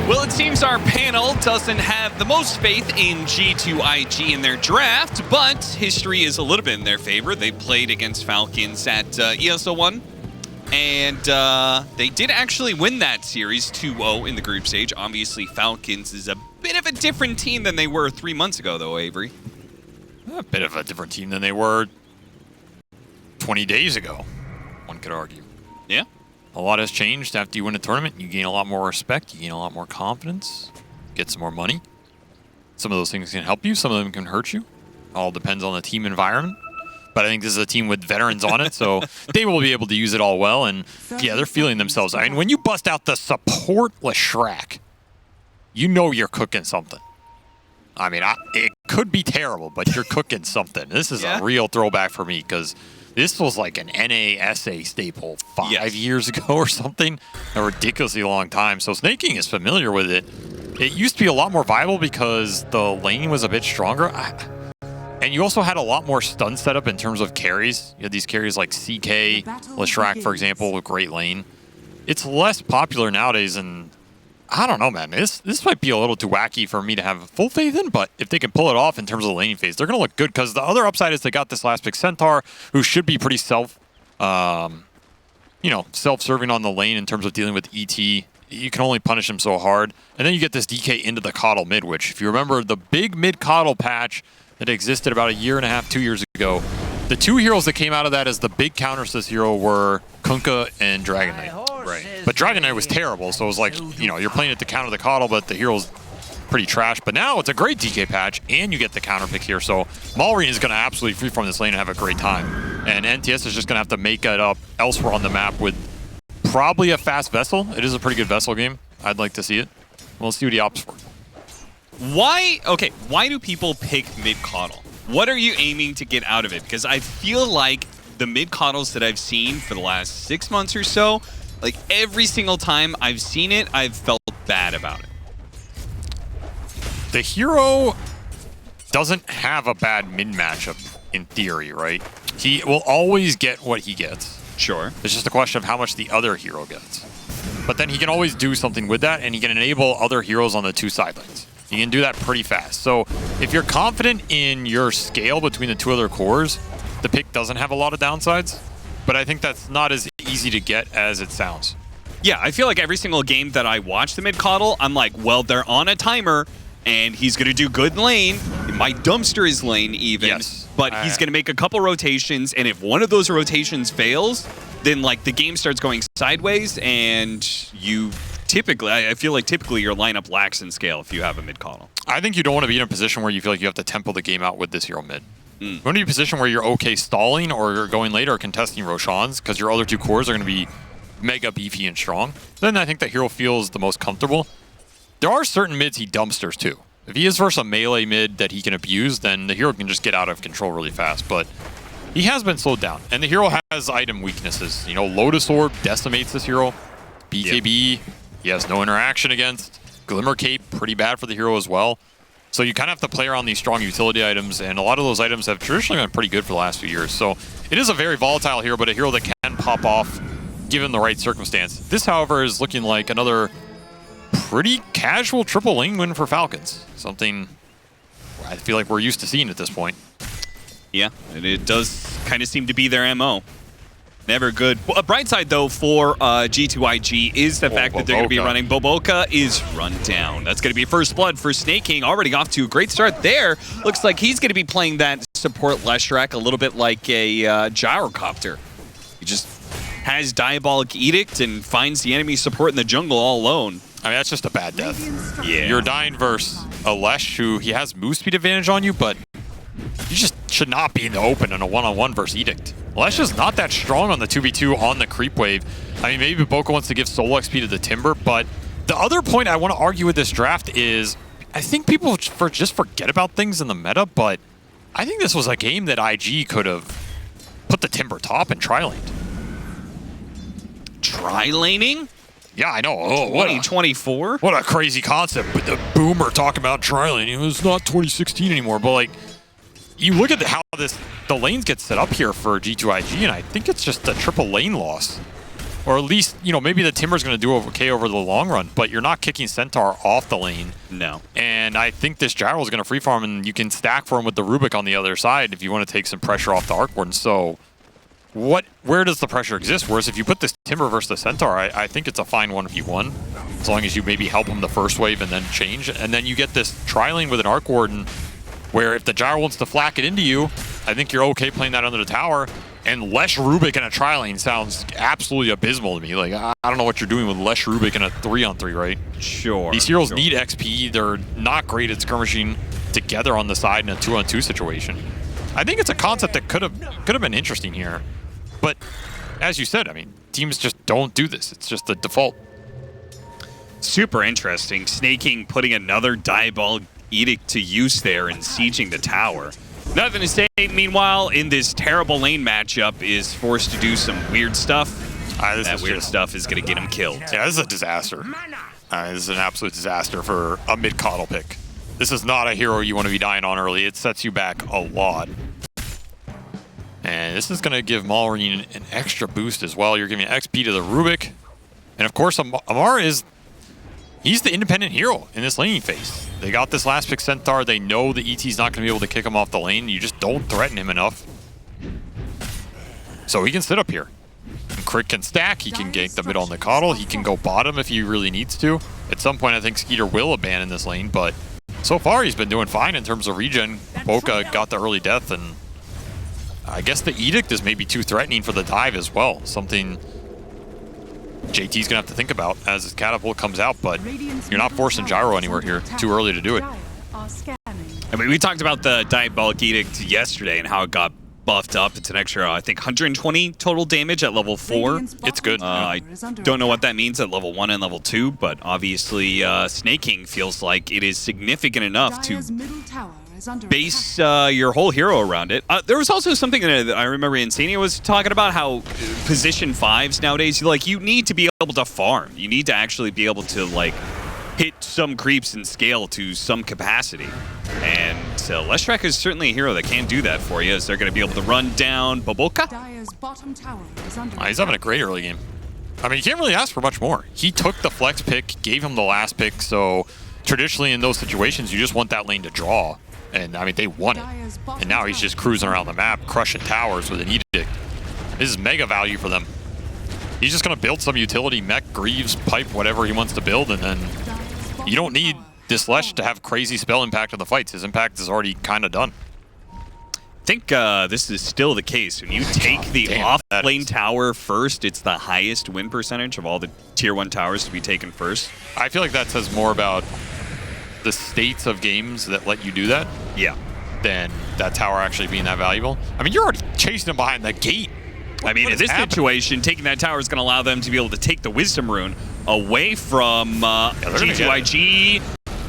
Well, it seems our panel doesn't have the most faith in G2.iG in their draft, but history is a little bit in their favor. They played against Falcons at ESL1, and they did actually win that series 2-0 in the group stage. Obviously, Falcons is a bit of a different team than they were 3 months ago, though, Avery. A bit of a different team than they were 20 days ago, one could argue. Yeah. A lot has changed after you win a tournament. You gain a lot more respect. You gain a lot more confidence. Get some more money. Some of those things can help you. Some of them can hurt you. All depends on the team environment. But I think this is a team with veterans on it, so they will be able to use it all well. And yeah, they're feeling themselves. I mean, when you bust out the support Leshrac, you know you're cooking something. I mean, it could be terrible, but you're cooking something. This is a real throwback for me because this was like an NASA staple 5 years ago or something. A ridiculously long time. So Snaking is familiar with it. It used to be a lot more viable because the lane was a bit stronger. And you also had a lot more stun setup in terms of carries. You had these carries like CK, Leshrac, for example, with great lane. It's less popular nowadays, and I don't know, man. This might be a little too wacky for me to have full faith in, but if they can pull it off in terms of the laning phase, they're going to look good because the other upside is they got this last pick Centaur, who should be pretty self-serving on the lane in terms of dealing with ET. You can only punish him so hard. And then you get this DK into the Coddle mid, which if you remember the big mid Coddle patch that existed about 1.5 years, 2 years ago, the two heroes that came out of that as the big counters to this hero were Kunkka and Dragon Knight. Right. But Dragon Knight was terrible, so it was like, you're playing it to counter the Coddle, but the hero's pretty trash. But now it's a great DK patch, and you get the counter pick here. So Malrine is going to absolutely freeform this lane and have a great time. And NTS is just going to have to make it up elsewhere on the map with probably a fast Vessel. It is a pretty good Vessel game. I'd like to see it. Well, let's see what he opts for. Why do people pick mid-Coddle? What are you aiming to get out of it? Because I feel like the mid-Coddles that I've seen for the last 6 months or so, like every single time I've seen it, I've felt bad about it. The hero doesn't have a bad mid matchup in theory, right? He will always get what he gets. Sure. It's just a question of how much the other hero gets. But then he can always do something with that, and he can enable other heroes on the two side lanes. You can do that pretty fast. So if you're confident in your scale between the two other cores, the pick doesn't have a lot of downsides. But I think that's not as easy to get as it sounds. Yeah, I feel like every single game that I watch the mid-Coddle, I'm like, well, they're on a timer, and he's going to do good in lane. He might dumpster his lane even, but he's going to make a couple rotations, and if one of those rotations fails, then like the game starts going sideways, and you typically, I feel like typically your lineup lacks in scale if you have a mid-Coddle. I think you don't want to be in a position where you feel like you have to tempo the game out with this hero mid. You want to be in a position where you're okay stalling or you're going late or contesting Roshans because your other two cores are going to be mega beefy and strong. Then I think that hero feels the most comfortable. There are certain mids he dumpsters too. If he is versus a melee mid that he can abuse, then the hero can just get out of control really fast. But he has been slowed down, and the hero has item weaknesses. Lotus Orb decimates this hero. BKB, he has no interaction against. Glimmer Cape, pretty bad for the hero as well. So you kind of have to play around these strong utility items, and a lot of those items have traditionally been pretty good for the last few years. So it is a very volatile hero, but a hero that can pop off given the right circumstance. This, however, is looking like another pretty casual triple lane win for Falcons. Something I feel like we're used to seeing at this point. Yeah, it does kind of seem to be their MO. Never good. Well, a bright side, though, for G2.iG is the fact that they're going to be running Boboka is run down. That's going to be first blood for Snaking. Already off to a great start there. Looks like he's going to be playing that support Leshrac a little bit like a gyrocopter. He just has Diabolic Edict and finds the enemy support in the jungle all alone. I mean, that's just a bad death. Yeah. You're dying versus a Lesh who he has move speed advantage on you, but you just should not be in the open in a one-on-one versus Edict. Lesh is not that strong on the 2v2 on the creep wave. I mean, maybe Boca wants to give solo XP to the Timber, but the other point I want to argue with this draft is I think people just forget about things in the meta, but I think this was a game that IG could have put the Timber top and tri-laned. Tri-laning? Yeah, I know. Oh, 2024? What a crazy concept with the boomer talking about tri-laning. It was not 2016 anymore, but like, you look at how the lanes get set up here for G2.iG, and I think it's just a triple lane loss. Or at least, you know, maybe the Timber's going to do okay over the long run, but you're not kicking Centaur off the lane. No. And I think this Gyro is going to free farm, and you can stack for him with the Rubik on the other side if you want to take some pressure off the Arc Warden. So where does the pressure exist? Whereas if you put this Timber versus the Centaur, I think it's a fine 1v1, as long as you maybe help him the first wave and then change. And then you get this tri-lane with an Arc Warden, where if the Gyro wants to flak it into you, I think you're okay playing that under the tower. And less Rubik in a tri-lane sounds absolutely abysmal to me. Like, I don't know what you're doing with less Rubik in a 3-on-3, right? Sure. These heroes need XP. They're not great at skirmishing together on the side in a 2-on-2 situation. I think it's a concept that could have been interesting here. But as you said, I mean, teams just don't do this. It's just the default. Super interesting. Snaking putting another Diabolic Edict to use there and sieging the tower. Nothing to say. Meanwhile, in this terrible lane matchup, is forced to do some weird stuff. That weird stuff is going to get him killed. Yeah, this is a disaster. This is an absolute disaster for a mid-coddle pick. This is not a hero you want to be dying on early. It sets you back a lot. And this is going to give Maureen an extra boost as well. You're giving XP to the Rubik. And of course, Amar he's the independent hero in this laning phase. They got this last pick Centaur. They know the ET's not going to be able to kick him off the lane. You just don't threaten him enough. So he can sit up here. And Crit can stack. He can gank the mid on the coddle. He can go bottom if he really needs to. At some point, I think Skeeter will abandon this lane, but so far he's been doing fine in terms of regen. Boca got the early death, and I guess the Edict is maybe too threatening for the dive as well. Something JT's gonna have to think about as his catapult comes out, but you're not forcing Gyro anywhere here. Too early to do it. I mean, we talked about the Diabolic Edict yesterday and how it got buffed up. It's an extra, I think, 120 total damage at level 4. It's good. I don't know what that means at level 1 and level 2, but obviously snaking feels like it is significant enough to base your whole hero around it. There was also something that I remember Insania was talking about, how position 5s nowadays, you need to be able to farm. You need to actually be able to hit some creeps and scale to some capacity. And Leshrac is certainly a hero that can do that for you, as they're going to be able to run down Boboka. He's having a great early game. I mean, you can't really ask for much more. He took the flex pick, gave him the last pick, so traditionally in those situations, you just want that lane to draw. And I mean, they won it. And now he's just cruising around the map, crushing towers with an Edict. This is mega value for them. He's just going to build some utility, mech, Greaves, pipe, whatever he wants to build, and then you don't need this Lesh to have crazy spell impact on the fights. His impact is already kind of done. I think this is still the case. When you take the off-lane tower first, it's the highest win percentage of all the tier 1 towers to be taken first. I feel like that says more about the states of games that let you do that. Yeah. Than that tower actually being that valuable. I mean, you're already chasing him behind the gate. I mean, in this situation, taking that tower is going to allow them to be able to take the Wisdom Rune away from G2.iG.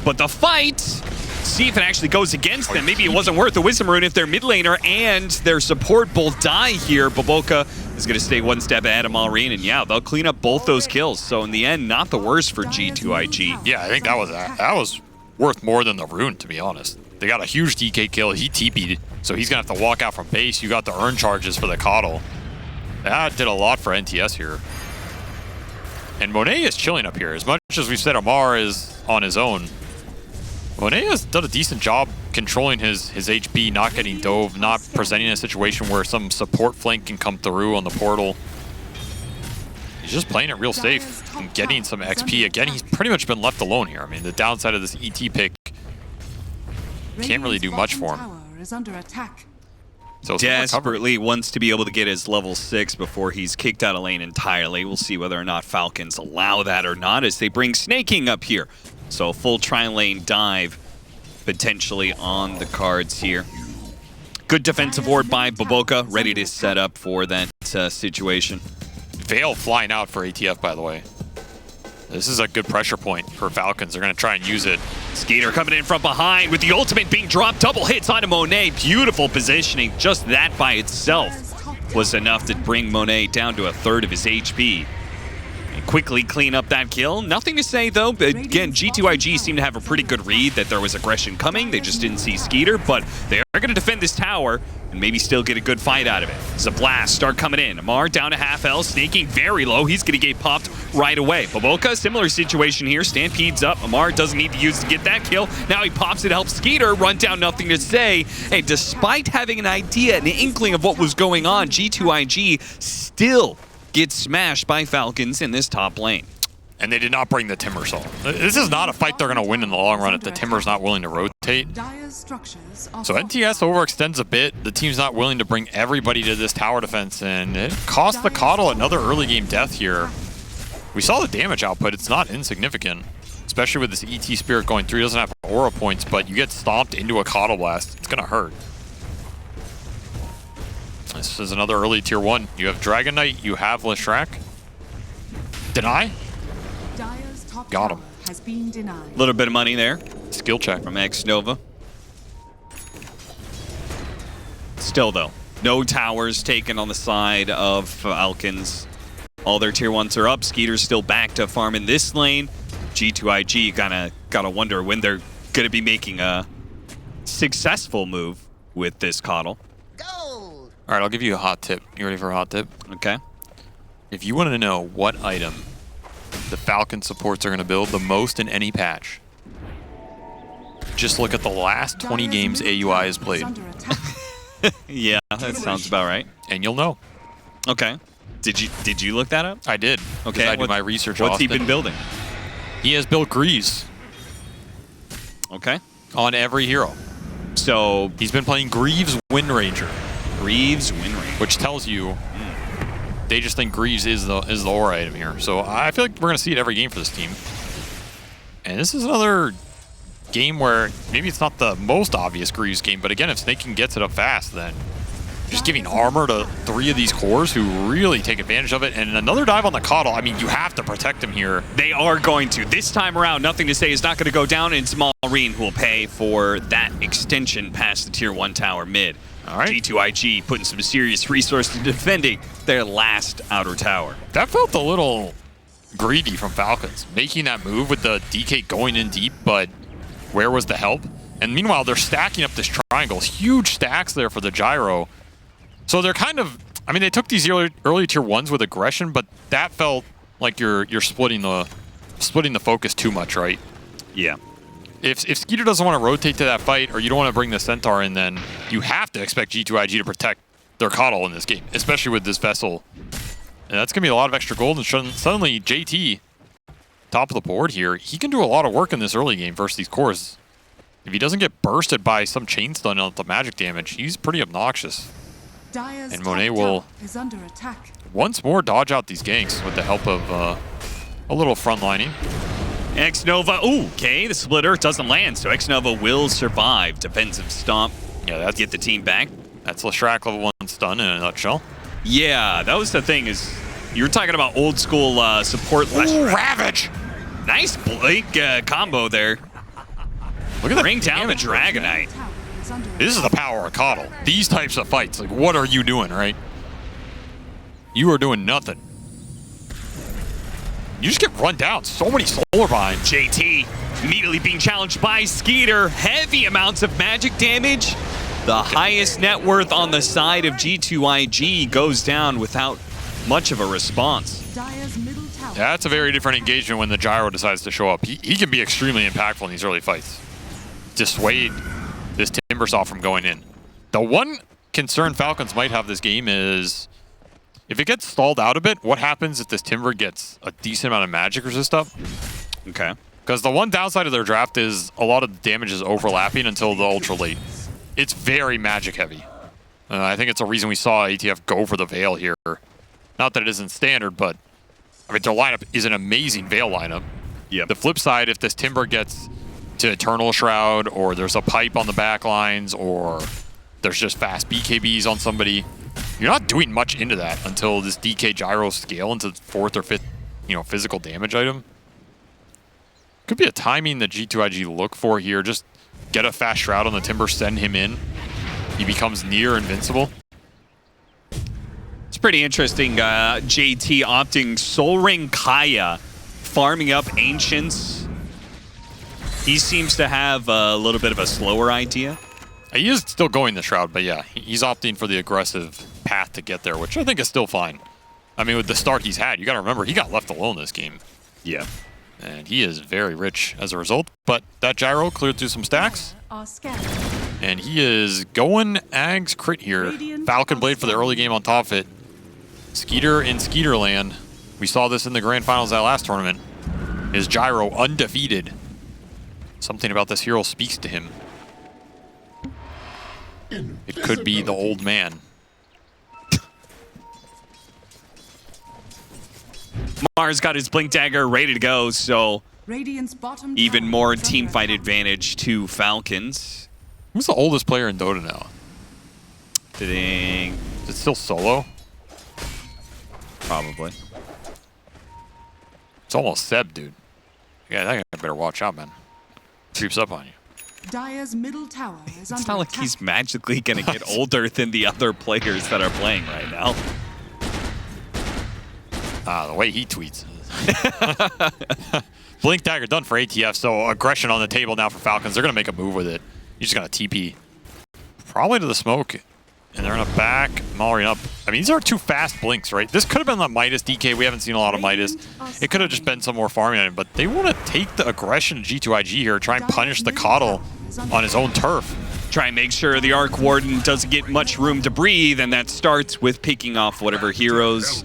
But the fight, see if it actually goes against them. Maybe it wasn't worth the Wisdom Rune if their mid laner and their support both die here. Boboka is going to stay one step ahead of Maureen, and yeah, they'll clean up both those kills. So in the end, not the worst for G2.iG. Yeah, I think that was worth more than the rune, to be honest. They got a huge DK kill. He TP'd, so he's going to have to walk out from base. You got the earn charges for the coddle. That did a lot for NTS here. And Monet is chilling up here. As much as we've said Amar is on his own, Monet has done a decent job controlling his HP, not getting dove, not presenting a situation where some support flank can come through on the portal. He's just playing it real safe and getting some XP. Again, he's pretty much been left alone here. I mean, the downside of this ET pick, can't really do much for him. So desperately wants to be able to get his level 6 before he's kicked out of lane entirely. We'll see whether or not Falcons allow that or not as they bring Snaking up here. So a full tri-lane dive potentially on the cards here. Good defensive ward by Boboka, ready to set up for that situation. Veil flying out for ATF, by the way. This is a good pressure point for Falcons. They're going to try and use it. Skeeter coming in from behind with the ultimate being dropped. Double hits onto Monet. Beautiful positioning. Just that by itself was enough to bring Monet down to a third of his HP. quickly clean up that kill. Nothing to say, though. But again, G2.iG seemed to have a pretty good read that there was aggression coming. They just didn't see Skeeter, but they are going to defend this tower and maybe still get a good fight out of it. As a blast start coming in. Amar down to half health, snaking very low. He's going to get popped right away. Baboka, similar situation here. Stampede's up. Amar doesn't need to use to get that kill. Now he pops it, helps Skeeter run down, nothing to say. And despite having an idea, an inkling of what was going on, G2.iG still gets smashed by Falcons in this top lane. And they did not bring the Timber Saw. This is not a fight they're going to win in the long run if the Timber's not willing to rotate. So NTS overextends a bit. The team's not willing to bring everybody to this tower defense, and it cost the Coddle another early game death here. We saw the damage output. It's not insignificant, especially with this ET Spirit going through. He doesn't have aura points, but you get stomped into a Coddle Blast. It's going to hurt. This is another early tier 1. You have Dragon Knight, you have Leshrac. Deny? Got him. A little bit of money there. Skill check from X-Nova. Still, though, no towers taken on the side of Falcons. All their tier 1s are up. Skeeter's still back to farm in this lane. G2.iG gotta wonder when they're gonna be making a successful move with this Coddle. All right, I'll give you a hot tip. You ready for a hot tip? Okay. If you want to know what item the Falcon supports are going to build the most in any patch, just look at the last 20 games AUI has played. Yeah, that sounds about right. And you'll know. Okay. Did you look that up? I did. Okay. I do my research What's often. he been building? He has built Greaves. Okay. On every hero. So he's been playing Greaves Wind Ranger. Greaves Wind Ranger. Which tells you they just think Greaves is the aura item here. So I feel like we're going to see it every game for this team. And this is another game where maybe it's not the most obvious Greaves game, but again, if Snaking gets it up fast, then just giving armor to 3 of these cores who really take advantage of it. And another dive on the Coddle. I mean, you have to protect him here. They are going to. This time around, nothing to say is not going to go down, and Smallreen who will pay for that extension past the tier 1 tower mid. All right. G2.iG putting some serious resources defending their last outer tower. That felt a little greedy from Falcons, making that move with the DK going in deep, but where was the help? And meanwhile, they're stacking up this triangle. Huge stacks there for the gyro. So they're kind of, I mean, they took these early tier 1s with aggression, but that felt like you're splitting the focus too much, right? Yeah. If Skeeter doesn't want to rotate to that fight, or you don't want to bring the Centaur in, then you have to expect G2.iG to protect their Coddle in this game, especially with this Vessel. And that's going to be a lot of extra gold, and suddenly JT, top of the board here, he can do a lot of work in this early game versus these cores. If he doesn't get bursted by some chain stun on the magic damage, he's pretty obnoxious. And Monet will once more dodge out these ganks with the help of a little front lining. X-Nova, ooh, okay, the splitter doesn't land, so X-Nova will survive. Defensive stomp, yeah, that's get the team back. That's Leshrac level 1 stun in a nutshell. Yeah, that was the thing, is you were talking about old school support Leshrac. Ooh, Ravage! Nice Blake combo there. Look at that. Bring down the Dragon Knight. This is the power of Coddle. These types of fights, like, what are you doing, right? You are doing nothing. You just get run down. So many solar vines. JT immediately being challenged by Skeeter. Heavy amounts of magic damage. The highest net worth on the side of G2.iG goes down without much of a response. That's a very different engagement when the gyro decides to show up. He can be extremely impactful in these early fights. Dissuade this Timbersaw from going in. The one concern Falcons might have this game is if it gets stalled out a bit, what happens if this Timber gets a decent amount of magic resist up? Okay. Because the one downside of their draft is a lot of the damage is overlapping until the ultra late. It's very magic heavy. I think it's a reason we saw ATF go for the Veil here. Not that it isn't standard, but I mean, their lineup is an amazing Veil lineup. Yeah. The flip side, if this Timber gets to Eternal Shroud, or there's a pipe on the back lines, or there's just fast BKBs on somebody, you're not doing much into that until this DK Gyro scale into 4th or 5th, physical damage item. Could be a timing that G2.iG look for here. Just get a fast Shroud on the Timber, send him in. He becomes near invincible. It's pretty interesting. JT opting Soul Ring Kaya, farming up Ancients. He seems to have a little bit of a slower idea. He is still going the Shroud, but yeah, he's opting for the aggressive path to get there, which I think is still fine. I mean, with the start he's had, you got to remember, he got left alone this game. Yeah. And he is very rich as a result. But that gyro cleared through some stacks. And he is going Ags crit here. Falcon Blade for the early game on top of it. Skeeter in Skeeter land. We saw this in the grand finals of that last tournament. His gyro undefeated. Something about this hero speaks to him. It could be the old man. Mars got his Blink Dagger ready to go, so even more team fight advantage to Falcons. Who's the oldest player in Dota now? Ding. Is it still Solo? Probably. It's almost Seb, dude. Yeah, that guy better watch out, man. Creeps up on you. Dire's middle tower is It's not like he's magically going to get older than the other players that are playing right now. The way he tweets. Blink Dagger done for ATF, so aggression on the table now for Falcons. They're going to make a move with it. He's just going to TP. Probably to the smoke. And they're going to back Mallory up. I mean, these are two fast blinks, right? This could have been the Midas DK. We haven't seen a lot of Midas. It could have just been some more farming on him, but they want to take the aggression of G2.iG here, try and punish the Coddle on his own turf. Try and make sure the Arc Warden doesn't get much room to breathe, and that starts with picking off whatever heroes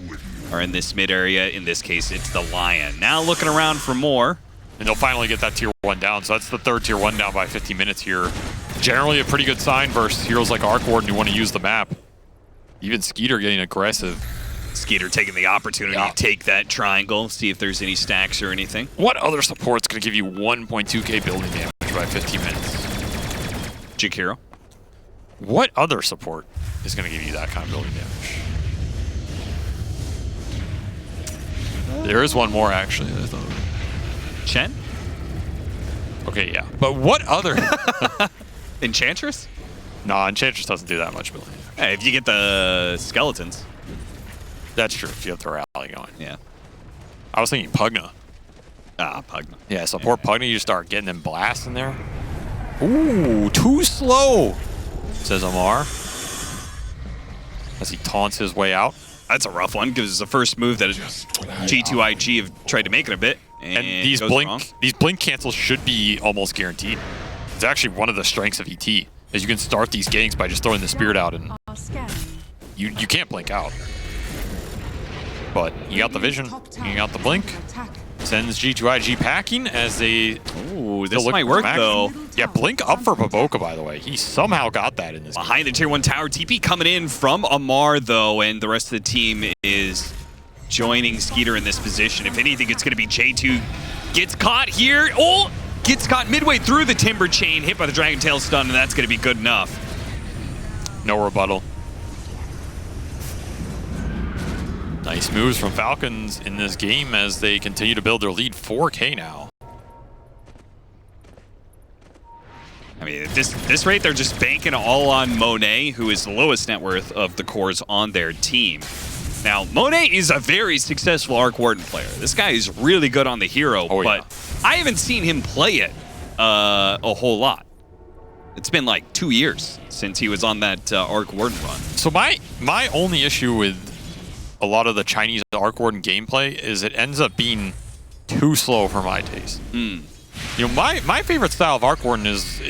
are in this mid area. In this case, it's the Lion. Now looking around for more. And they'll finally get that tier 1 down. So that's the third tier 1 down by 50 minutes here. Generally a pretty good sign versus heroes like Arc Warden who want to use the map. Even Skeeter getting aggressive. Skeeter taking the opportunity to take that triangle, see if there's any stacks or anything. What other support's going to give you 1.2k building damage by 15 minutes? Jakiro. What other support is going to give you that kind of building damage? There is one more, actually. I thought. Chen? Okay, yeah. But what other? Enchantress? Nah, Enchantress doesn't do that much building damage. Hey, if you get the skeletons. That's true, if you have the rally going. Yeah. I was thinking Pugna. Ah, Pugna. Yeah, support Pugna, you just start getting them blasts in there. Ooh, too slow, says Omar. As he taunts his way out. That's a rough one, because it's the first move that G2.iG have tried to make it a bit. And these blink cancels should be almost guaranteed. It's actually one of the strengths of ET, is you can start these ganks by just throwing the spirit out, and you can't blink out. But you got the vision, you got the blink. Sends G2.iG packing as they... Ooh, this might work, though. Yeah, blink up for Baboka, by the way. He somehow got that in this game. Behind the tier 1 tower, TP coming in from Amar, though, and the rest of the team is joining Skeeter in this position. If anything, it's going to be J2. Gets caught here. Oh! Gets caught midway through the Timber Chain, hit by the Dragon Tail stun, and that's going to be good enough. No rebuttal. Nice moves from Falcons in this game as they continue to build their lead. 4K now. I mean, at this rate, they're just banking all on Monet, who is the lowest net worth of the cores on their team. Now, Monet is a very successful Arc Warden player. This guy is really good on the hero, but I haven't seen him play it a whole lot. It's been like 2 years since he was on that Arc Warden run. So my only issue with a lot of the Chinese Arc Warden gameplay is it ends up being too slow for my taste. You know, my favorite style of Arc Warden is,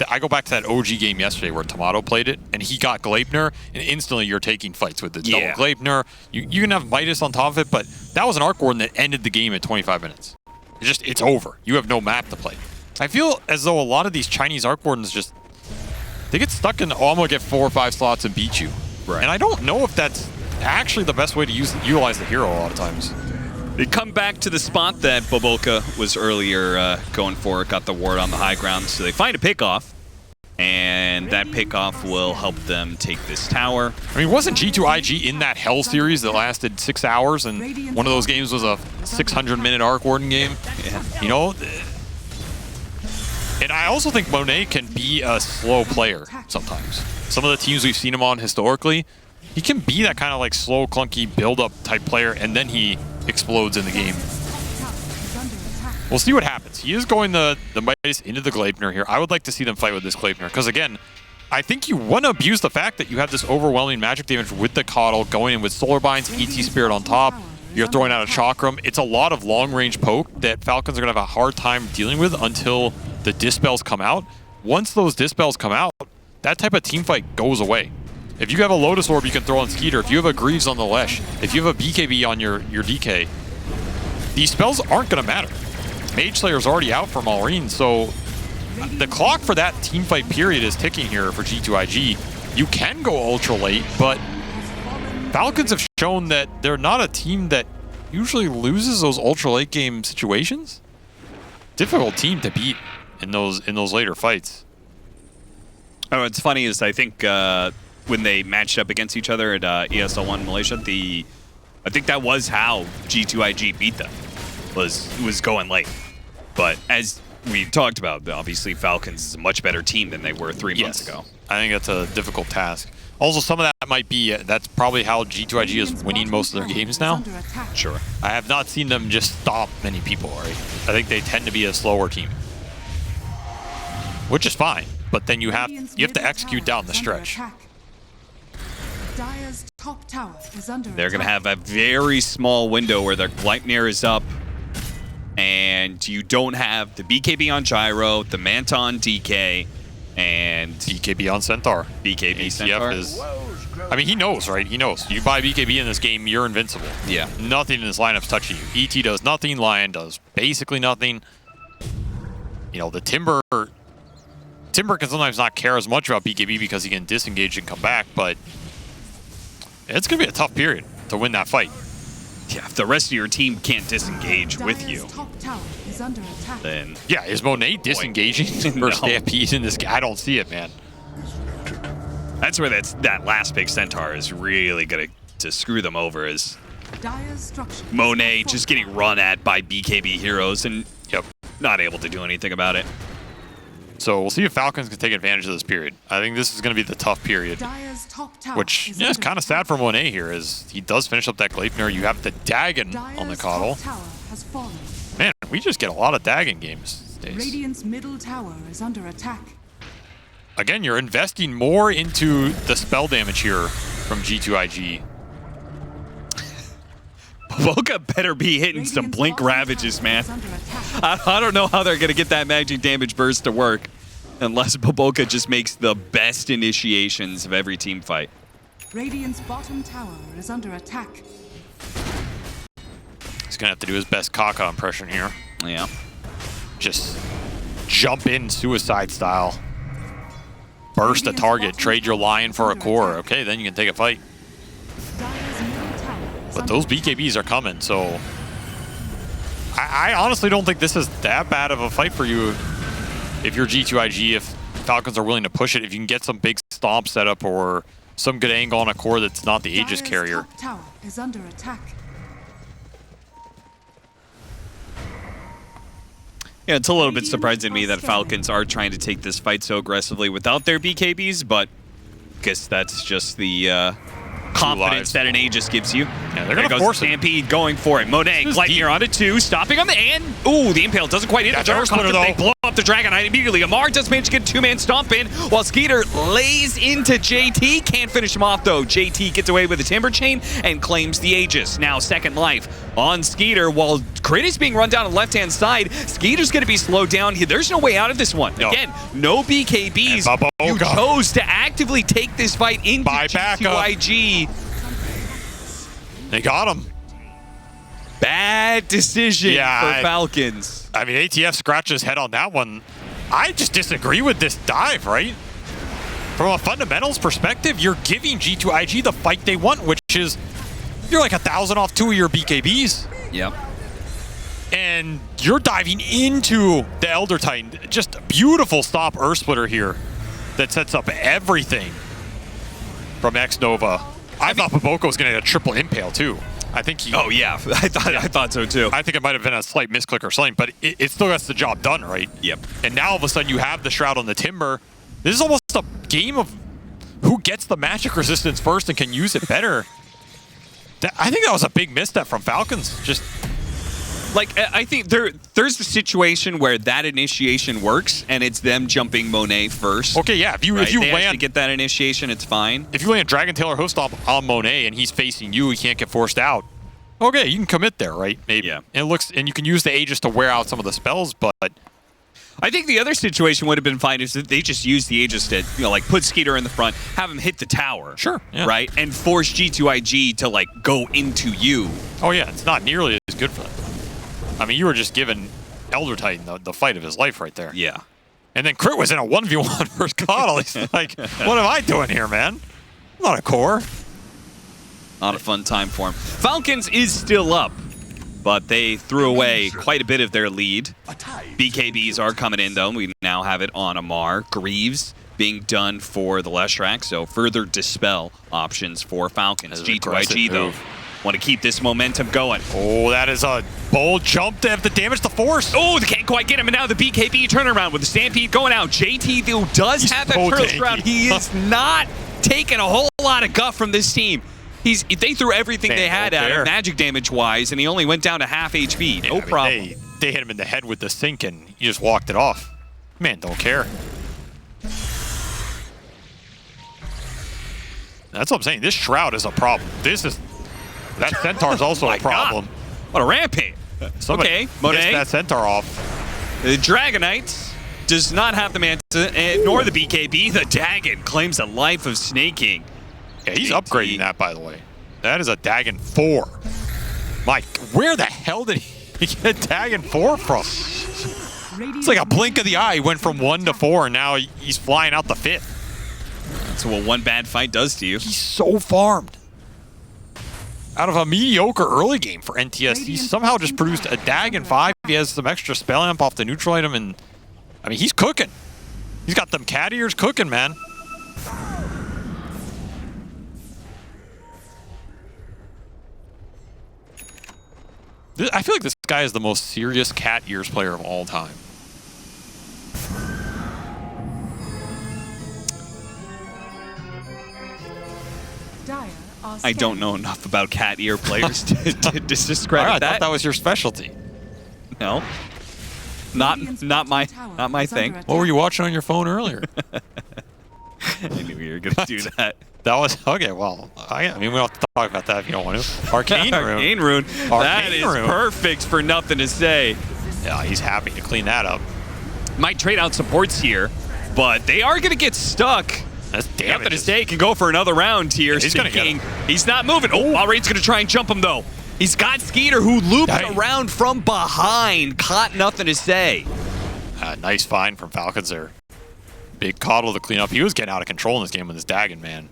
I go back to that OG game yesterday where Tomato played it, and he got Gleipnir, and instantly you're taking fights with the double Gleipnir. You can have Midas on top of it, but that was an Arc Warden that ended the game at 25 minutes. It's over. You have no map to play. I feel as though a lot of these Chinese Arc Wardens just, they get stuck in, oh, I'm going to get 4 or 5 slots and beat you. Right. And I don't know if that's actually the best way to utilize the hero a lot of times. They come back to the spot that Baboka was earlier going for. Got the ward on the high ground, so they find a pickoff. And that pickoff will help them take this tower. I mean, wasn't G2.iG in that Hell series that lasted 6 hours, and one of those games was a 600-minute Arc Warden game? Yeah. You know? And I also think Monet can be a slow player sometimes. Some of the teams we've seen him on historically, He can be that kind of like slow, clunky build-up type player, and then he explodes in the game. We'll see what happens. He is going the Midas into the Gleipnir here. I would like to see them fight with this Gleipnir, because again, I think you want to abuse the fact that you have this overwhelming magic damage with the Coddle, going in with Solar Binds, ET Spirit on top. You're throwing out a Chakram. It's a lot of long-range poke that Falcons are going to have a hard time dealing with until the Dispels come out. Once those Dispels come out, that type of team fight goes away. If you have a Lotus Orb you can throw on Skeeter, if you have a Greaves on the Lesh, if you have a BKB on your DK, these spells aren't going to matter. Mage Slayer's already out for Malrine, so the clock for that team fight period is ticking here for G2iG. You can go ultra late, but Falcons have shown that they're not a team that usually loses those ultra late game situations. Difficult team to beat in those later fights. Oh, what's funny is I think when they matched up against each other at ESL1 Malaysia, I think that was how G2iG beat them. Was going late. But as we talked about, obviously Falcons is a much better team than they were 3 months ago. I think that's a difficult task. Also, some of that might be, that's probably how G2iG is winning most of their games now. Sure. I have not seen them just stop many people, right? I think they tend to be a slower team. Which is fine, but then you have to execute down the stretch. They're going to have a very small window where their Gleipnir is up, and you don't have the BKB on Gyro, the Manta on DK, and BKB on Centaur. BKB ATF Centaur. I mean, he knows, right? He knows. You buy BKB in this game, you're invincible. Yeah. Nothing in this lineup's touching you. ET does nothing, Lion does basically nothing. You know, the Timber can sometimes not care as much about BKB because he can disengage and come back, but it's going to be a tough period to win that fight. Yeah, if the rest of your team can't disengage with you, then... Yeah, is Monet disengaging versus Stampede in this game? I don't see it, man. That's where that last big Centaur is really going to screw them over, is Monet just getting run at by BKB heroes and not able to do anything about it. So we'll see if Falcons can take advantage of this period. I think this is going to be the tough period, which is kind of sad for Monet here, is he does finish up that Gleipnir. You have the Dagon on the Coddle. Man, we just get a lot of Dagon games these days. Radiant's middle tower is under attack. Again, you're investing more into the spell damage here from G2iG. Boca better be hitting some Blink Ravages, man. I don't know how they're going to get that magic damage burst to work unless Boca just makes the best initiations of every team fight. Radiant's bottom tower is under attack. He's going to have to do his best Kaka impression here. Yeah. Just jump in suicide style. Burst a target, trade your Lion for a core. Okay, then you can take a fight. But those BKBs are coming, so I honestly don't think this is that bad of a fight for you if you're G2iG, if Falcons are willing to push it, if you can get some big stomp setup or some good angle on a core that's not the Aegis carrier. Tower is under attack. Yeah, it's a little bit surprising to me that Falcons are trying to take this fight so aggressively without their BKBs, but I guess that's just the confidence that an Aegis gives you. Yeah, they're going to force Stampede going for it. Monet, Gleipnir onto 2, stopping on the end. Ooh, the Impale doesn't quite hit the Jarvis Hunter, though. They blow up the Dragon Knight immediately. Amar does manage to get a 2-man stomp in, while Skeeter lays into JT. Can't finish him off, though. JT gets away with the Timber Chain and claims the Aegis. Now second life on Skeeter, while Crit is being run down on the left-hand side. Skeeter's going to be slowed down. There's no way out of this one. No. Again, no BKBs. You chose to actively take this fight into G2iG. They got him. Bad decision for Falcons. I mean, ATF scratched his head on that one. I just disagree with this dive, right? From a fundamentals perspective, you're giving G2iG the fight they want, which is you're like 1,000 off 2 of your BKBs. Yep. And you're diving into the Elder Titan. Just a beautiful stop Earth Splitter here that sets up everything from X-Nova. I thought Baboko was going to get a triple impale too. I think he... Oh yeah, I thought so too. I think it might have been a slight misclick or something, but it still gets the job done, right? Yep. And now all of a sudden you have the Shroud on the Timber. This is almost a game of who gets the magic resistance first and can use it better. I think that was a big misstep from Falcons. Just like, I think there's a situation where that initiation works, and it's them jumping Monet first. okay, yeah. If you land get that initiation, it's fine. if you land Dragon Tail or Host Stomp on Monet and he's facing you, he can't get forced out. Okay, you can commit there, right? Maybe. Yeah. And you can use the Aegis to wear out some of the spells, but I think the other situation would have been fine is that they just used the Aegis to, like, put Skeeter in the front, have him hit the tower. Sure, yeah. Right? And force G2.iG to, like, go into you. oh yeah, it's not nearly as good for them. I mean, you were just giving Elder Titan the fight of his life right there. Yeah. And then Crit was in a 1v1 versus Coddle. He's like, what am I doing here, man? I'm not a core. Not a fun time for him. Falcons is still up, but they threw away quite a bit of their lead. BKBs are coming in, though. We now have it on Amar. Greaves being done for the Leshrac, so further dispel options for Falcons. G2.iG, though, want to keep this momentum going. Oh, that is a bold jump to have the damage to force. Oh, they can't quite get him, and now the BKB turnaround with the Stampede going out. JT, though, does have that turtle round. He is not taking a whole lot of guff from this team. They threw everything they had at him, magic damage-wise, and he only went down to half HP. No problem. They hit him in the head with the sink, and he just walked it off. Man, don't care. That's what I'm saying. This Shroud is a problem. That Centaur's also a problem. God. What a rampage. Somebody Monet. gets that Centaur off. The Dragonite does not have the Manta, nor the BKB. The Dagon claims a life of snaking. Yeah, he's upgrading that, by the way. That is a Dagon 4. Mike, where the hell did he get Dagon 4 from? It's like a blink of the eye. He went from 1 to 4, and now he's flying out the 5th. That's what one bad fight does to you. He's so farmed. Out of a mediocre early game for NTS, he somehow just produced a Dagon 5. He has some extra spell amp off the neutral item, and I mean, he's cooking. He's got them cat ears cooking, man. I feel like this guy is the most serious cat ears player of all time. I don't know enough about cat ear players to discredit that. I thought that was your specialty. No. Not my thing. What were you watching on your phone earlier? I knew you were going to do that. That was okay. Well, I mean, we don't have to talk about that if you don't want to. Arcane Rune. Arcane Rune. That is perfect for nothing to say. Yeah, he's happy to clean that up. Might trade out supports here, but they are going to get stuck. That's damage. Nothing to say. Can go for another round here. Yeah, he's going to get him. He's not moving. Oh, Alraid's going to try and jump him though. He's got Skeeter who looped around from behind. Caught nothing to say. Nice find from Falcons there. Big Coddle to clean up. He was getting out of control in this game with his Dagon, man.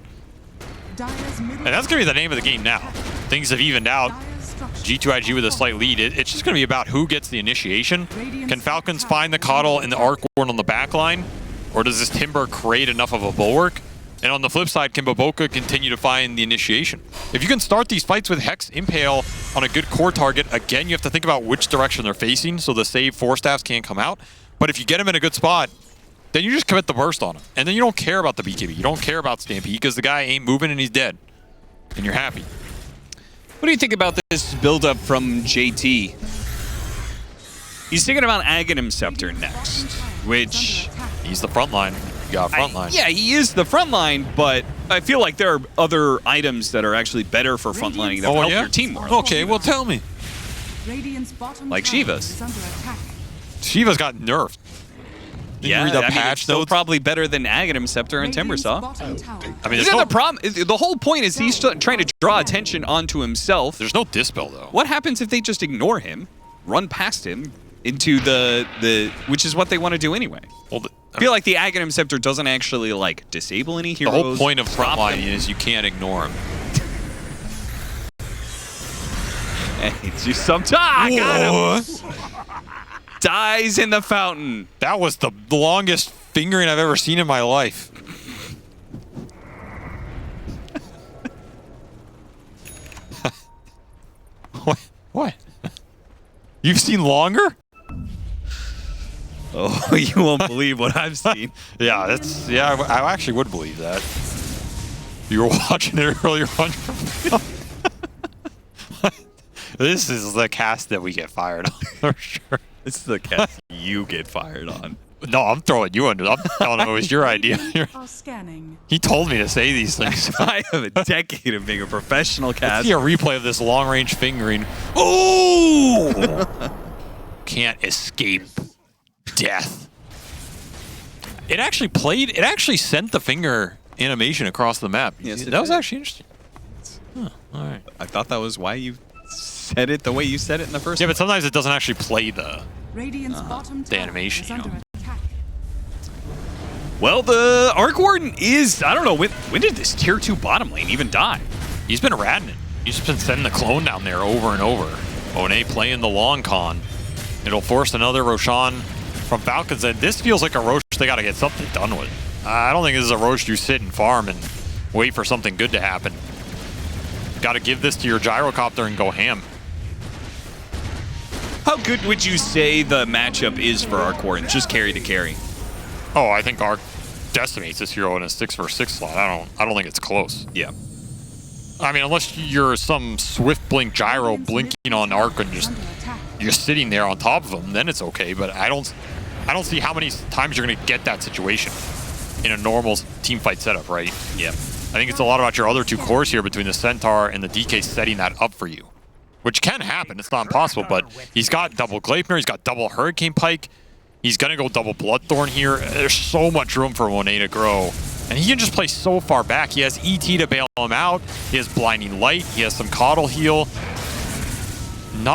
And that's going to be the name of the game now. Things have evened out. G2.iG with a slight lead. It's just going to be about who gets the initiation. Can Falcons find the Coddle and the Arc Warden on the back line? Or does this Timber create enough of a bulwark? And on the flip side, can Boboka continue to find the initiation? If you can start these fights with Hex Impale on a good core target, again, you have to think about which direction they're facing so the save 4-staffs can't come out. But if you get them in a good spot, then you just commit the burst on him. And then you don't care about the BKB. You don't care about Stampede because the guy ain't moving and he's dead. And you're happy. What do you think about this build-up from JT? He's thinking about Aghanim Scepter next, which... He's the front line. You got front line. Yeah, he is the front line, but I feel like there are other items that are actually better for front lining that will help your team more. Okay, well tell me. Like Shiva's. Shiva's got nerfed. Yeah, read the I mean, patch it's still notes? probably better than Aghanim Scepter and Timbersaw. I mean, The problem is, the whole point is he's trying to draw attention onto himself. there's no dispel though. What happens if they just ignore him, run past him into the which is what they want to do anyway? Well, I feel like the Aghanim Scepter doesn't actually like disable any the heroes. whole point of front line is you can't ignore him. It's just some time. Got him. Dies in the fountain. That was the longest fingering I've ever seen in my life. What? You've seen longer? Oh, you won't believe what I've seen. Yeah, I actually would believe that. You were watching it earlier on. This is the cast that we get fired on, for sure. This is the cast you get fired on. No, I'm throwing you under. I'm telling him it was your idea. Are scanning. He told me to say these things. I have a decade of being a professional Let's cast. see a replay of this long-range fingering. Ooh! Can't escape death. It actually played. It actually sent the finger animation across the map. Yes, that was actually interesting. Huh, all right. I thought that was why you said it the way you said it in the first Yeah, place. but sometimes it doesn't actually play the Radiant's bottom the tower animation, is you know. under attack. Well, the Arc Warden is, I don't know, when did this tier 2 bottom lane even die? He's been ratting it. He's just been sending the clone down there over and over. Monet playing the long con. It'll force another Roshan from Falcons, and this feels like a Rosh they got to get something done with. I don't think this is a Rosh you sit and farm and wait for something good to happen. Got to give this to your gyrocopter and go ham. How good would you say the matchup is for Arc Warden, just carry to carry? Oh, I think Arc decimates this hero in a 6-for-6 slot. I don't think it's close. Yeah. I mean, unless you're some swift blink gyro blinking on Arc and just Under attack. you're sitting there on top of him, then it's okay. But I don't see how many times you're going to get that situation in a normal team fight setup, right? Yeah. I think it's a lot about your other two cores here between the Centaur and the DK setting that up for you, which can happen. It's not impossible, but he's got double Gleipnir, he's got double Hurricane Pike, he's going to go double Bloodthorn here. There's so much room for Monet to grow, and he can just play so far back. He has ET to bail him out, he has Blinding Light, he has some Coddle heal.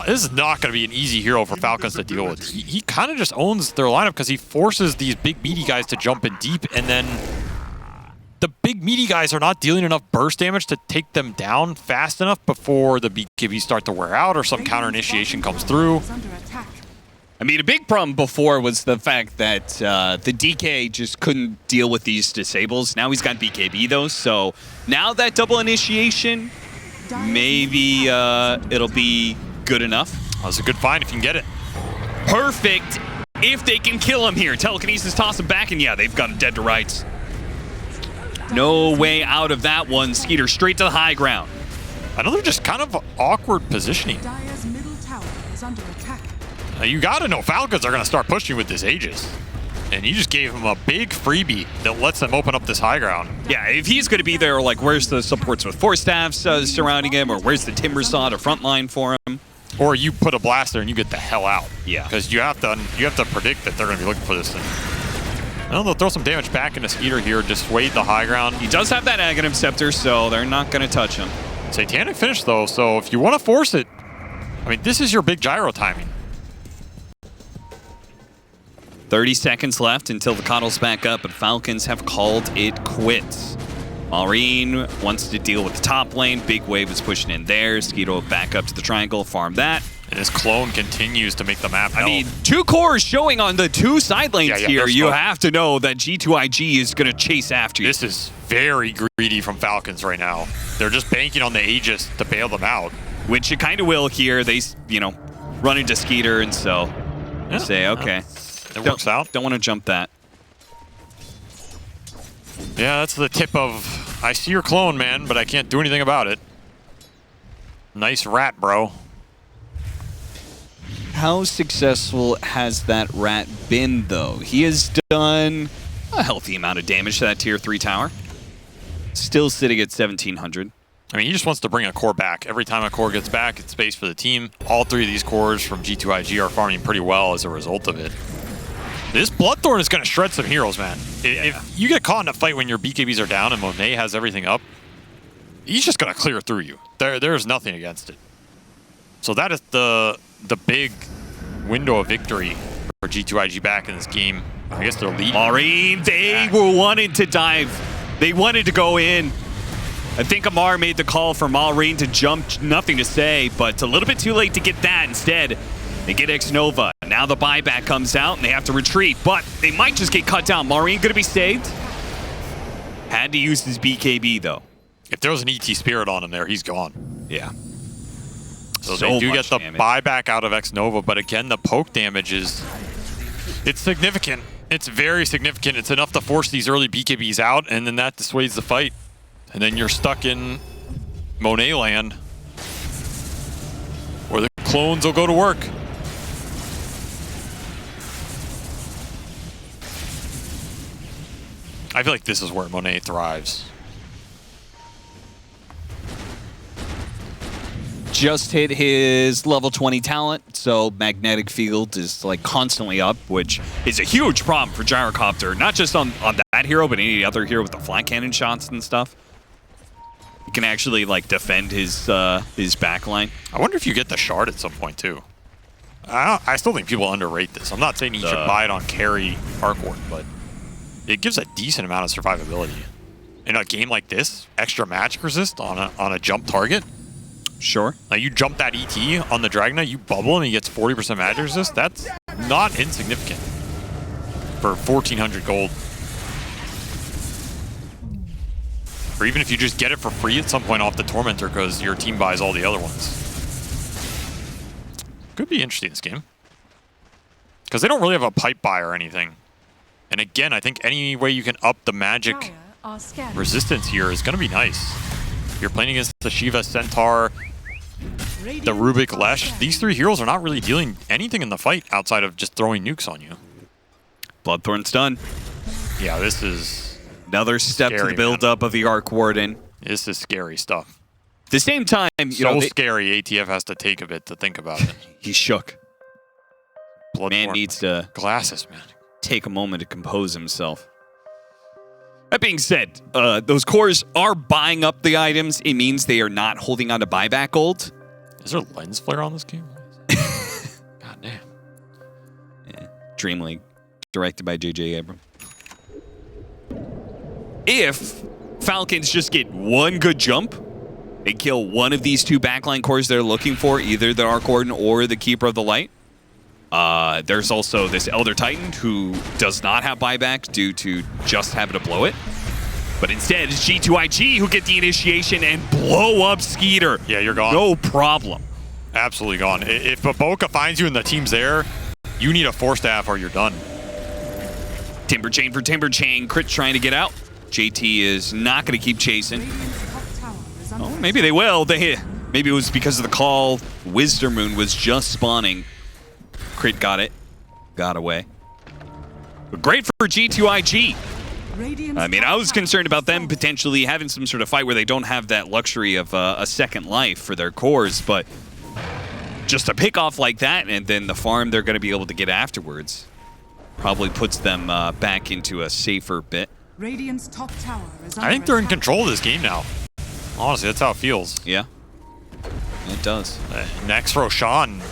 This is not going to be an easy hero for Falcons to deal with. He kind of just owns their lineup because he forces these big meaty guys to jump in deep, and then the big meaty guys are not dealing enough burst damage to take them down fast enough before the BKBs start to wear out or some counter initiation comes through. Is under attack. I mean, a big problem before was the fact that the DK just couldn't deal with these disables. Now he's got BKB, though, so now that double initiation, maybe it'll be good enough. That was a good find if you can get it. Perfect if they can kill him here. Telekinesis toss him back, and yeah, they've got him dead to rights. No way out of that one. Skeeter straight to the high ground. Another just kind of awkward positioning. Dire's middle tower is under attack. You got to know Falcons are going to start pushing with this Aegis. And you just gave him a big freebie that lets them open up this high ground. Yeah, if he's going to be there, like, where's the supports with Force Staffs surrounding him, or where's the Timber Saw to front line for him? Or you put a blaster and you get the hell out. Yeah. Because you have to predict that they're going to be looking for this thing. Well, they'll throw some damage back into Skeeter here, dissuade the high ground. He does have that Aghanim Scepter, so they're not going to touch him. Satanic finish, though, so if you want to force it, I mean, this is your big gyro timing. 30 seconds left until the Coddle's back up, but Falcons have called it quits. Maureen wants to deal with the top lane. Big Wave is pushing in there. Skeeter back up to the triangle, farm that. And his clone continues to make the map hell. I mean, 2 cores showing on the 2 side lanes Yeah, here. You smoke. have to know that G2.iG is going to chase after you. This is very greedy from Falcons right now. They're just banking on the Aegis to bail them out. Which you kind of will here. They, run into Skeeter, and so Yeah, say, okay. It works out. Don't want to jump that. Yeah, that's the tip of, I see your clone, man, but I can't do anything about it. Nice rat, bro. How successful has that rat been, though? He has done a healthy amount of damage to that tier 3 tower. Still sitting at 1,700. I mean, he just wants to bring a core back. Every time a core gets back, it's space for the team. All 3 of these cores from G2.iG are farming pretty well as a result of it. This Bloodthorn is going to shred some heroes, man. If you get caught in a fight when your BKBs are down and Monet has everything up, he's just going to clear through you. There's nothing against it. So that is the big window of victory for G2.iG back in this game. I guess they're leading. Maureen, they were wanting to dive. They wanted to go in. I think Amar made the call for Maureen to jump, nothing to say, but it's a little bit too late to get that. Instead, they get X-Nova. Now the buyback comes out, and they have to retreat, but they might just get cut down. Maureen going to be saved. Had to use his BKB, though. If there was an ET Spirit on him there, he's gone. Yeah. So they do get the buyback out of X-Nova, but again, the poke damage is... It's significant. It's very significant. It's enough to force these early BKBs out, and then that dissuades the fight. And then you're stuck in Monet land, where the clones will go to work. I feel like this is where Monet thrives. Just hit his level 20 talent, so magnetic field is like constantly up, which is a huge problem for Gyrocopter, not just on that hero, but any other hero with the flat cannon shots and stuff. He can actually like defend his backline. I wonder if you get the shard at some point too. I still think people underrate this. I'm not saying you should buy it on carry Arcward, but it gives a decent amount of survivability. In a game like this, extra magic resist on a jump target. Sure. Now you jump that ET on the Dragon Knight, you bubble him, he gets 40% magic resist. That's not insignificant for 1,400 gold. Or even if you just get it for free at some point off the Tormentor because your team buys all the other ones. Could be interesting this game. Because they don't really have a pipe buy or anything. And again, I think any way you can up the magic resistance here is going to be nice. You're playing against the Shiva Centaur, the Rubik Lesh. These three heroes are not really dealing anything in the fight outside of just throwing nukes on you. Bloodthorn's done. Yeah, this is another step scary, to the build-up of the Arc Warden. This is scary stuff. At the same time, you know, scary. ATF has to take a bit to think about it. He's shook. Bloodthorn Man needs to glasses, man. Take a moment to compose himself. That being said, those cores are buying up the items. It means they are not holding on to buyback gold. Is there lens flare on this game? God damn. Yeah. DreamLeague, directed by J.J. Abrams. If Falcons just get one good jump and kill one of these two backline cores they're looking for, either the Arc Warden or the Keeper of the Light, there's also this Elder Titan who does not have buyback due to just having to blow it. But instead, it's G2.iG who get the initiation and blow up Skeeter. Yeah, you're gone. No problem. Absolutely gone. If Baboka finds you and the team's there, you need a 4-staff or you're done. Timber Chain for Timber Chain. Crit trying to get out. JT is not going to keep chasing. Oh, maybe they will. Maybe it was because of the call. Wisdom Moon was just spawning. Crit got it. Got away. But great for G2.iG. I mean, I was concerned about them potentially having some sort of fight where they don't have that luxury of a second life for their cores, but just a pick off like that and then the farm they're going to be able to get afterwards probably puts them back into a safer bit. Radiant's top tower is I think they're in control of this game now. Honestly, that's how it feels. Yeah, it does. Next Roshan,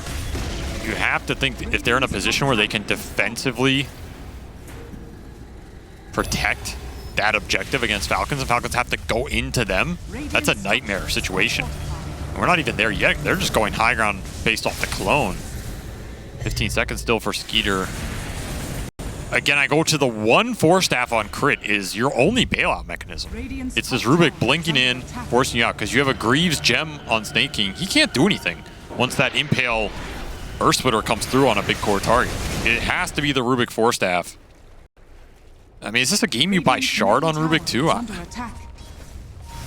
you have to think if they're in a position where they can defensively protect that objective against Falcons, and Falcons have to go into them, that's a nightmare situation. And we're not even there yet. They're just going high ground based off the clone. 15 seconds still for Skeeter. Again, I go to the 1 4-staff on crit is your only bailout mechanism. It's this Rubik blinking in, forcing you out, because you have a Greaves gem on Snake King. He can't do anything once that Impale Earth Splitter comes through on a big core target. It has to be the Rubik 4-staff. I mean, is this a game you buy Shard on Rubik too?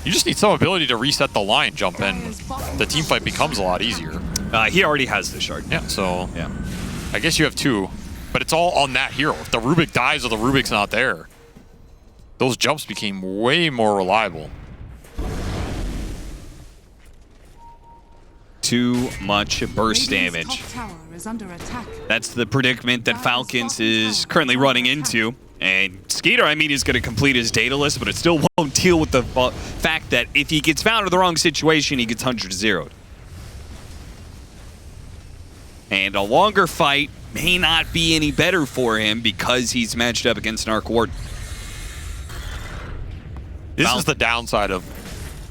You just need some ability to reset the line jump, and the team fight becomes a lot easier. He already has the Shard. Yeah, so yeah. I guess you have 2, but it's all on that hero. If the Rubik dies or the Rubik's not there, those jumps became way more reliable. Too much burst damage. That's the predicament that Falcons is currently running into. And Skeeter, I mean, is going to complete his data list, but it still won't deal with the fact that if he gets found in the wrong situation, he gets 100-0'd. And a longer fight may not be any better for him because he's matched up against an Arc Warden. This is the downside of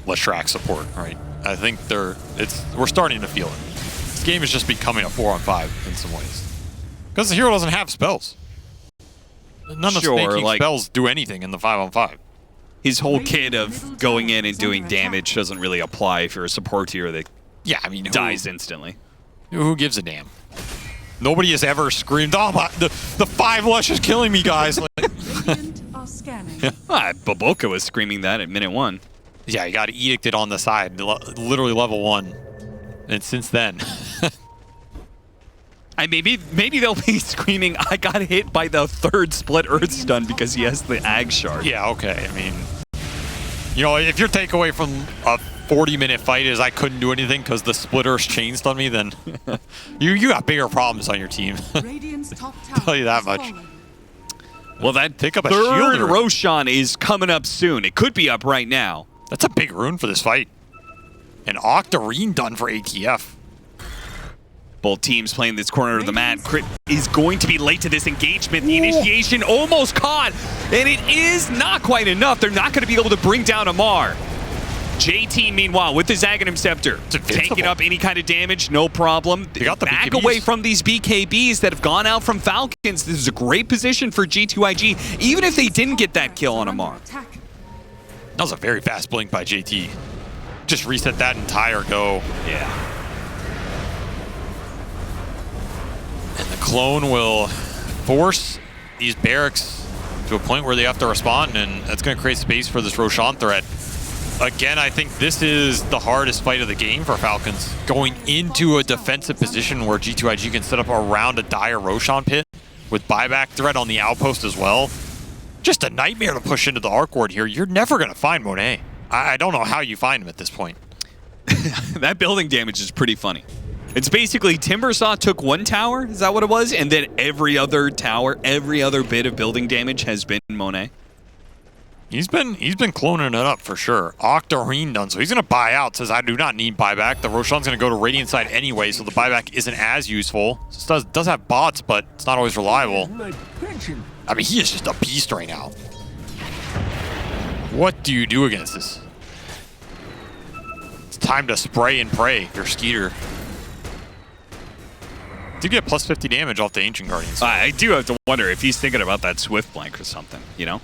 Leshrac support, right? I think we're starting to feel it. This game is just becoming a 4-on-5 in some ways. Because the hero doesn't have spells. None of Snake King's spells do anything in the 5-on-5. His whole kit of going in and doing damage doesn't really apply if you're a support hero that dies instantly. Who gives a damn? Nobody has ever screamed, "Oh, the 5 Lush is killing me, guys!" Baboka Baboka was screaming that at minute 1. Yeah, he got edicted on the side, literally level 1. And since then... maybe they'll be screaming, I got hit by the 3rd split Earth Stun because he has the Ag Shard. Yeah, okay. I mean, you know, if your takeaway from a 40-minute fight is I couldn't do anything because the split Earth chain stunned me, then you got bigger problems on your team. Tell you that much. Well, that pick up a 3rd shield Roshan is coming up soon. It could be up right now. That's a big rune for this fight. An Octarine done for ATF. Both teams playing this corner of the map. Crit is going to be late to this engagement. The initiation almost caught, and it is not quite enough. They're not going to be able to bring down Amar. JT, meanwhile, with his Aghanim Scepter, taking up any kind of damage, no problem. They got the back BKBs. away from these BKBs that have gone out from Falcons. This is a great position for G2.iG, even if they didn't get that kill on Amar. That was a very fast blink by JT. Just reset that entire go. Yeah. And the clone will force these barracks to a point where they have to respond, and that's going to create space for this Roshan threat. Again, I think this is the hardest fight of the game for Falcons. Going into a defensive position where G2.iG can set up around a dire Roshan pit with buyback threat on the outpost as well. Just a nightmare to push into the Arc Ward here. You're never going to find Monet. I don't know how you find him at this point. That building damage is pretty funny. It's basically Timbersaw took 1 tower, is that what it was? And then every other tower, every other bit of building damage has been Monet. He's been cloning it up for sure. Octarine done, so he's going to buy out. Says, I do not need buyback. The Roshan's going to go to Radiant side anyway, so the buyback isn't as useful. This does have bots, but it's not always reliable. I mean, he is just a beast right now. What do you do against this? It's time to spray and pray your Skeeter. Did get plus 50 damage off the Ancient Guardians. I do have to wonder if he's thinking about that Swift Blank or something, you know?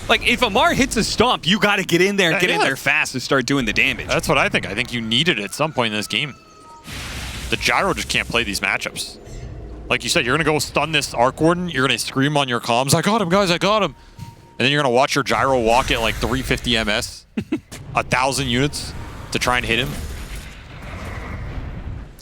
Like, if Amar hits a stomp, you got to get in there and get in there fast and start doing the damage. That's what I think. I think you need it at some point in this game. The Gyro just can't play these matchups. Like you said, you're going to go stun this Arc Warden. You're going to scream on your comms, I got him, guys, I got him. And then you're going to watch your Gyro walk at like 350 MS, 1,000 units to try and hit him.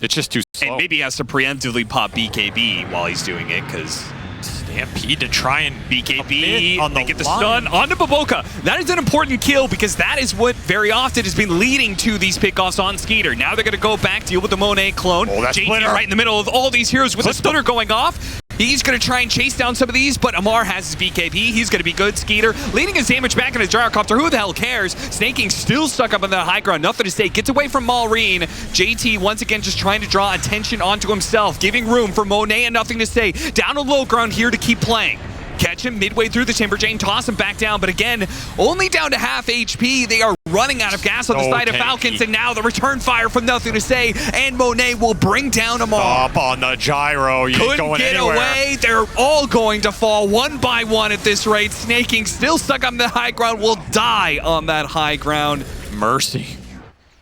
It's just too slow. And maybe he has to preemptively pop BKB while he's doing it, because Stampede to try and BKB on the get the stun onto Baboka. That is an important kill, because that is what very often has been leading to these pickoffs on Skeeter. Now they're going to go back, deal with the Monet clone. Oh, that's JT right in the middle of all these heroes with the splitter going off. He's going to try and chase down some of these, but Amar has his BKB. He's going to be good. Skeeter leading his damage back in his Gyrocopter. Who the hell cares? Snaking still stuck up on the high ground. Nothing to say. Gets away from Malrine. JT once again just trying to draw attention onto himself, giving room for Monet and Nothing to Say. Down on low ground here to keep playing. Catch him midway through the Timberjane, toss him back down, but again, only down to half HP. They are running out of gas on the side of Falcons, and now the return fire from Nothing to Say, and Monet will bring down Amar. Up on the Gyro, you ain't going anywhere. Away. They're all going to fall one by one at this rate. Snaking still stuck on the high ground, will die on that high ground. Mercy.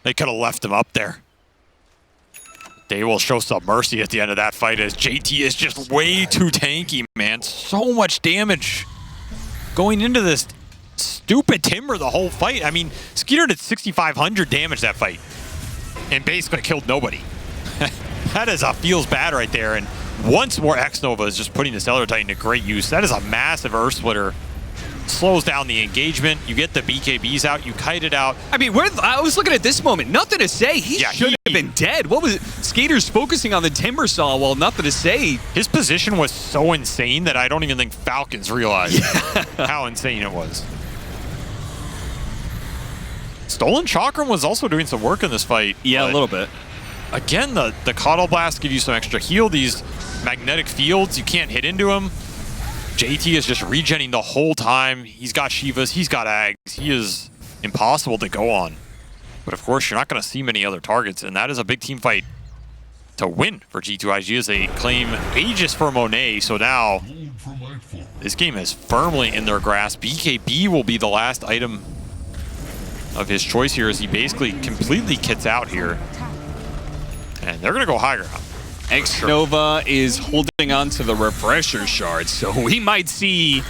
They could have left him up there. They will show some mercy at the end of that fight, as JT is just way too tanky, man. So much damage going into this stupid Timber the whole fight. I mean, Skeeter did 6,500 damage that fight and basically killed nobody. That is a feels bad right there. And once more, X-Nova is just putting the Stellar Titan to great use. That is a massive Earth Splitter. Slows down the engagement. You get the BKBs out. You kite it out. I mean, I was looking at this moment. Nothing to Say. He should have been dead. What was it? Skater's focusing on the Timbersaw while Nothing to Say. His position was so insane that I don't even think Falcons realized how insane it was. Stolen Chakram was also doing some work in this fight. Yeah, a little bit. Again, the Coddle Blast give you some extra heal. These magnetic fields, you can't hit into them. JT is just regenning the whole time. He's got Shivas, he's got Ags. He is impossible to go on. But of course, you're not going to see many other targets, and that is a big team fight to win for G2.iG as they claim Aegis for Monet. So now, this game is firmly in their grasp. BKB will be the last item of his choice here, as he basically completely kits out here. And they're going to go high ground. X-Nova is holding on to the Refresher Shard, so we might see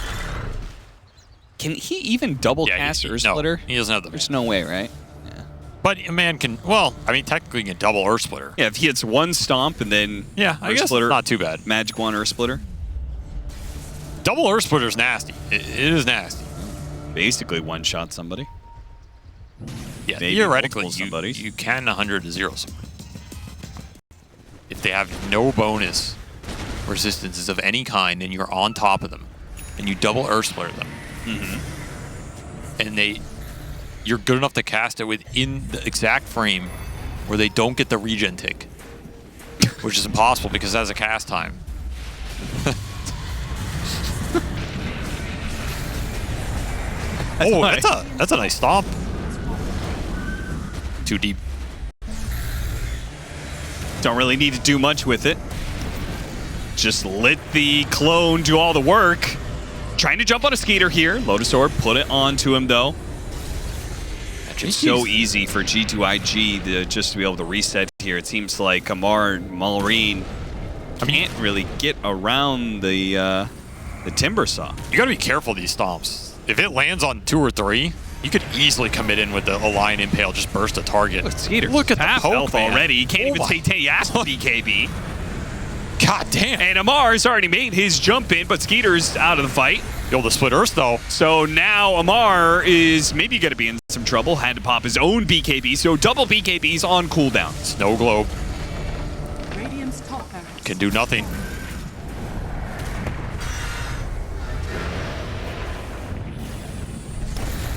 Can he even double cast Earth Splitter? No, he doesn't have the There's mana. no way, right? But a man can, well, I mean, technically he can double Earth Splitter. Yeah, if he hits one stomp and then I guess Splitter, not too bad. Magic Wand Earth Splitter. Double Earth Splitter is nasty. It is nasty. Basically one-shot somebody. Yeah, Maybe theoretically, multiple you can 100-0 somebody. If they have no bonus resistances of any kind and you're on top of them, and you double Earth Splitter them, and you're good enough to cast it within the exact frame where they don't get the regen tick, which is impossible because it has a cast time. That's a nice stomp. Too deep. Don't really need to do much with it. Just let the clone do all the work. Trying to jump on a Skeeter here. Lotus Orb, put it onto him though. It's so easy for G2.iG to just to be able to reset here. It seems like Amar and Malrine can't really get around the Timber Saw. You gotta be careful these stomps. If it lands on 2 or 3, you could easily come in with the Lion Impale, just burst a target. Skeeter, look at half the poke, health man. already. He can't even say he asked for BKB. God damn. And Amar's already made his jump in, but Skeeter's out of the fight. Be able to split Earth though. So now Amar is maybe going to be in some trouble. Had to pop his own BKB, so double BKBs on cooldown. Snow Globe. Radiant's top barracks. Can do nothing.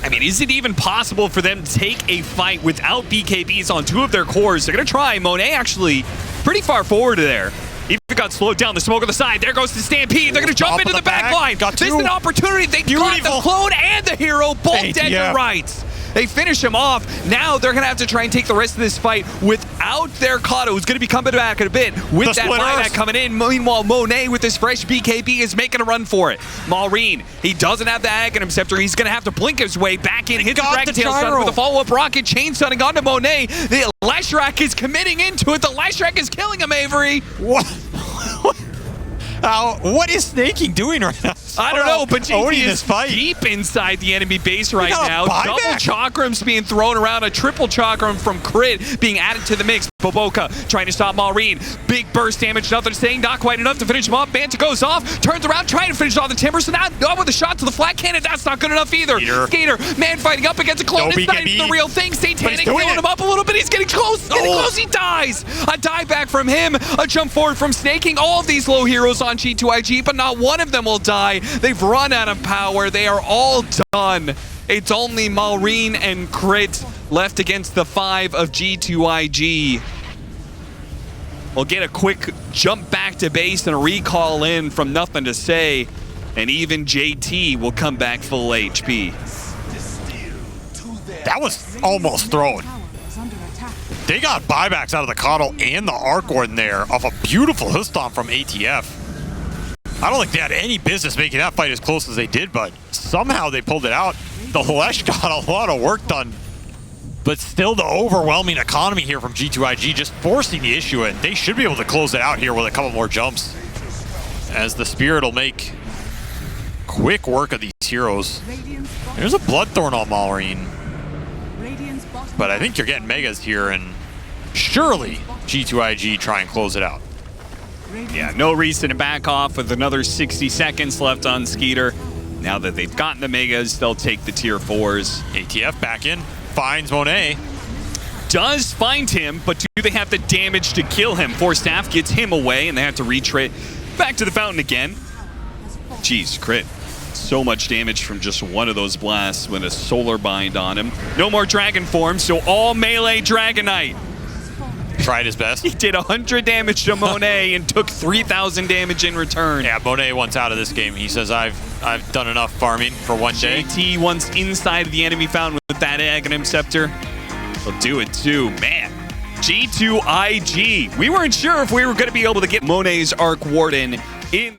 I mean, is it even possible for them to take a fight without BKBs on 2 of their cores? They're going to try. Monet actually pretty far forward there. Even got slowed down. The smoke on the side. There goes the Stampede. They're going to jump into the back line. This is an opportunity. They got the clone and the hero both dead to rights. They finish him off. Now they're going to have to try and take the rest of this fight without their Kato, who's going to be coming back in a bit with that buyback coming in. Meanwhile, Monet with his fresh BKB is making a run for it. Malrine, he doesn't have the Aghanim Scepter. He's going to have to blink his way back in. Hits the Dragon Tail Stun with a follow-up rocket. Chain stunning onto Monet. The Leshrac is committing into it. The Leshrac is killing him, Avery. What? What is Snaking doing right now? I don't know, but GT is fight. deep inside the enemy base right now. Double Chakrams being thrown around, a triple Chakram from Crit being added to the mix. Boboka trying to stop Malrine. Big burst damage, nothing staying, not quite enough to finish him off. Manta goes off, turns around, trying to finish off the Timber, so now with a shot to the flat cannon, that's not good enough either. Skater, man fighting up against a clone, it's not even the real thing. Satanic healing him up a little bit, he's getting close, he dies. A dive back from him, a jump forward from Snaking. All of these low heroes on G2.iG, but not one of them will die. They've run out of power, they are all done. It's only Malrine and Crit left against the 5 of G2.iG. We'll get a quick jump back to base and a recall in from nothing to say. And even JT will come back full HP. That was almost thrown. They got buybacks out of the Coddle and the Arc Warden there off a beautiful hook stomp from ATF. I don't think they had any business making that fight as close as they did, but somehow they pulled it out. The Lesh got a lot of work done. But still the overwhelming economy here from G2.iG just forcing the issue, and they should be able to close it out here with a couple more jumps. As the Spirit will make quick work of these heroes. There's a Bloodthorn on Malrine. But I think you're getting Megas here, and surely G2.iG try and close it out. Yeah, no reason to back off with another 60 seconds left on Skeeter. Now that they've gotten the Megas, they'll take the tier 4s. ATF back in. Finds Monet. Does find him, but do they have the damage to kill him? Force Staff gets him away, and they have to retreat back to the fountain again. Jeez, Crit. So much damage from just one of those blasts with a Solar Bind on him. No more Dragon Form, so all melee Dragonite. Tried his best. He did 100 damage to Monet and took 3,000 damage in return. Yeah, Monet wants out of this game. He says, I've done enough farming for one day. JT once inside of the enemy fountain with that Aghanim Scepter. He'll do it too. Man, G2.iG. We weren't sure if we were going to be able to get Monet's Arc Warden in.